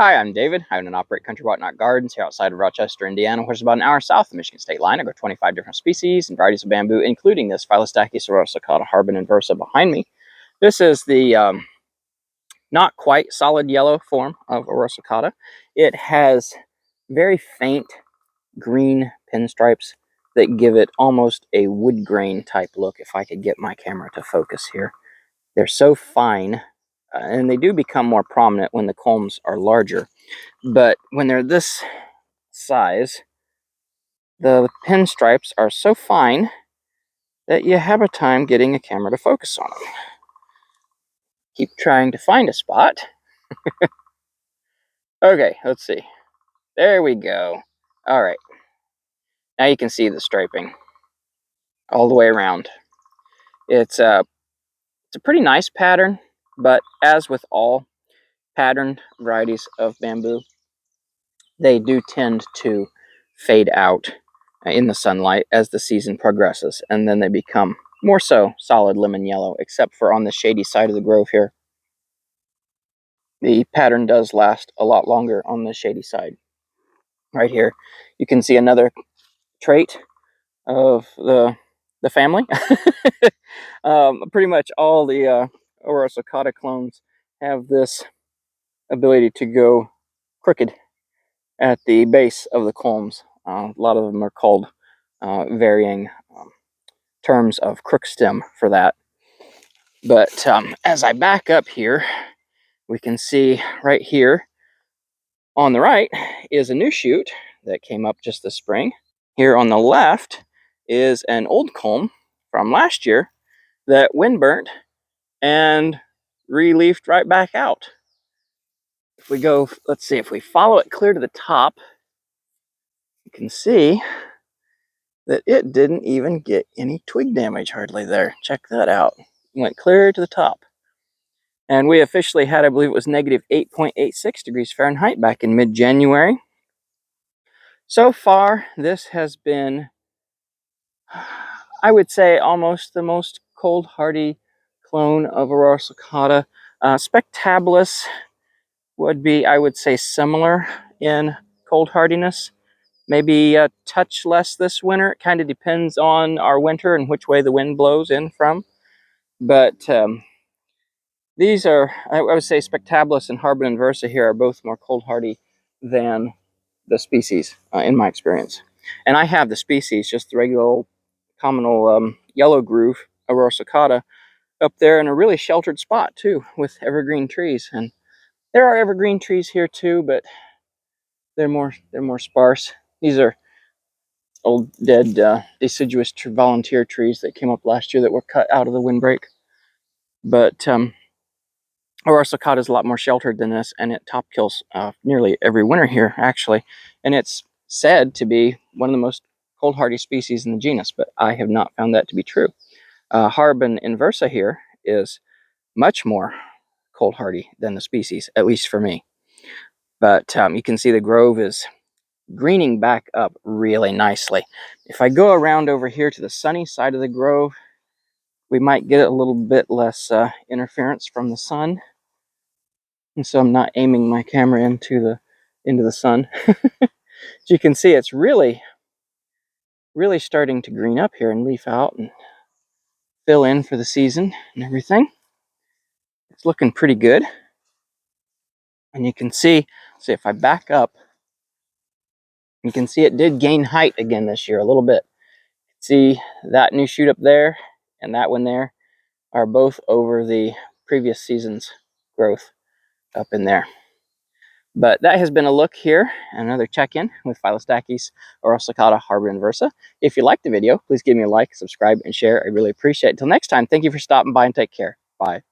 Hi, I'm David. I own and operate Country Whatnot Gardens here outside of Rochester, Indiana, which is about an hour south of the Michigan state line. I grow 25 different species and varieties of bamboo, including this Phyllostachys aureosulcata Harbin-Inversa behind me. This is the not quite solid yellow form of aureosulcata. It has very faint green pinstripes that give it almost a wood grain type look, if I could get my camera to focus here. They're so fine, and they do become more prominent when the culms are larger. But when they're this size, the pinstripes are so fine that you have a time getting a camera to focus on them. Keep trying to find a spot. Okay, let's see. There we go. All right. Now you can see the striping all the way around. It's a pretty nice pattern, but as with all patterned varieties of bamboo, they do tend to fade out in the sunlight as the season progresses, and then they become more so solid lemon yellow, except for on the shady side of the grove here. The pattern does last a lot longer on the shady side. Right here, you can see another trait of the family. Pretty much all the aureosulcata clones have this ability to go crooked at the base of the culms. A lot of them are called varying terms of crook stem for that. But as I back up here, we can see right here on the right is a new shoot that came up just this spring. Here on the left is an old culm from last year that wind burnt and re-leafed right back out. If we go, let's see, if we follow it clear to the top, you can see that it didn't even get any twig damage hardly there. Check that out. It went clear to the top. And we officially had, I believe it was negative 8.86 degrees Fahrenheit back in mid-January. So far, this has been, I would say, almost the most cold hardy clone of aureosulcata. Spectabilis would be, I would say, similar in cold hardiness. Maybe a touch less this winter. It kind of depends on our winter and which way the wind blows in from. But these are, I would say, Spectabilis and Harbin-Inversa here are both more cold hardy than the species, in my experience. And I have the species, just the regular old common old yellow groove aureosulcata, up there in a really sheltered spot too, with evergreen trees. And there are evergreen trees here too, but they're more sparse. These are old dead deciduous volunteer trees that came up last year that were cut out of the windbreak. But aureosulcata is a lot more sheltered than this, and it top kills nearly every winter here, actually. And it's said to be one of the most cold hardy species in the genus, but I have not found that to be true. Harbin-Inversa here is much more cold hardy than the species, at least for me. But you can see the grove is greening back up really nicely. If I go around over here to the sunny side of the grove, we might get a little bit less interference from the sun. And so I'm not aiming my camera into the sun. As you can see, it's really starting to green up here and leaf out and fill in for the season and everything. It's looking pretty good. And you can see if I back up, you can see it did gain height again this year a little bit. See that new shoot up there and that one there are both over the previous season's growth up in there. But that has been a look here, another check-in with Phyllostachys aureosulcata Harbin-Inversa. If you liked the video, please give me a like, subscribe, and share. I really appreciate it. Until next time, thank you for stopping by and take care. Bye.